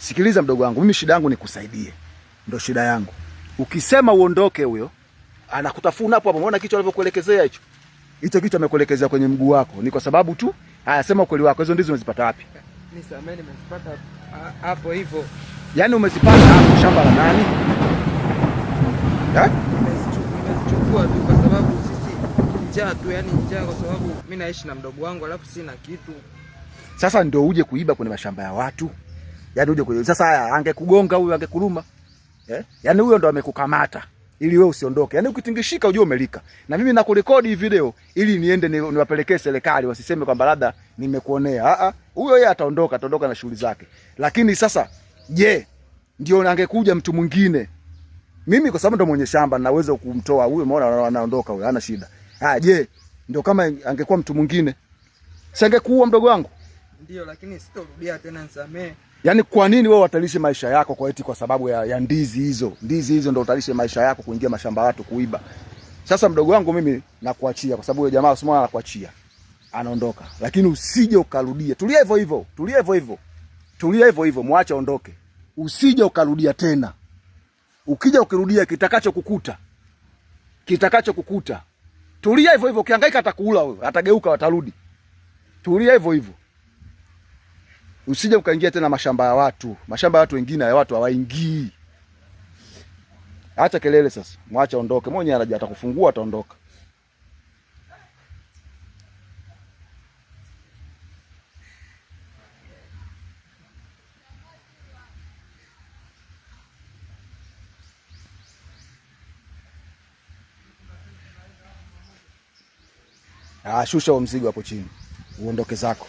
Sikiliza mdogo wangu, mimi shida yangu ni kusaidie. Ndio shida yangu. Ukisema uondoke huyo, anakutafuna hapo hapo. Umeona kichwa alivyokuelekezea hicho? Hicho kichwa amekuelekezea kwenye mguu wako. Ni kwa sababu tu, haya sema ukweli wako. Hizo ndizo umezipata wapi? Nisameni, nimezipata hapo hivyo. Yaani umezipata hapo shamba la nani? Nimezichukua tu kwa sababu sisi njaa tu, yani njaa kwa sababu mimi naishi na mdogo wangu alafu sina kitu. Sasa ndio uje kuiba kwenye mashamba ya watu. Yaani uje kuiba. Sasa haya angekugonga huyo, angekuluma. Yaani huyo ndo amekukamata ili wewe usiondoke. Yaani ukitingishika ujue umelika. Na mimi nakurekodi hii video ili niende niwapelekee serikali wasiseme kwamba labda nimekuonea. Huyo yeye ataondoka na shughuli zake. Lakini sasa je, ndio angekuja mtu mwingine? Mimi kwa sababu ndo mwenye shamba naweza kumtoa huyo, umeona anaondoka huyo, hana shida. Je, ndio kama angekuwa mtu mwingine? Singekuua mdogo wangu? Ndio, lakini sitorudia tena, nisamee. Yaani kwa nini wewe utalishe maisha yako kwa eti kwa sababu ya ndizi hizo? Ndizi hizo ndio utalishe maisha yako kuingia mashamba watu kuiba. Sasa mdogo wangu mimi nakuachia kwa sababu yule jamaa usimwona anakuachia. Anaondoka. Lakini usije ukarudia. Tulia hivyo hivyo. Tulia hivyo hivyo, muache aondoke. Usije ukarudia tena. Ukija ukirudia kitakachokukuta. Tulia hivyo hivyo, ukihangaika atakuula wewe, atageuka watarudi. Tulia hivyo hivyo. Usije ukaingia tena mashamba ya watu. Mashamba ya watu wengine ya watu hawaingii. Acha kelele sasa. Mwacha aondoke. Mwenye anaja atakufungua ataondoka. Shusha huo mzigo hapo chini. Uondoke zako.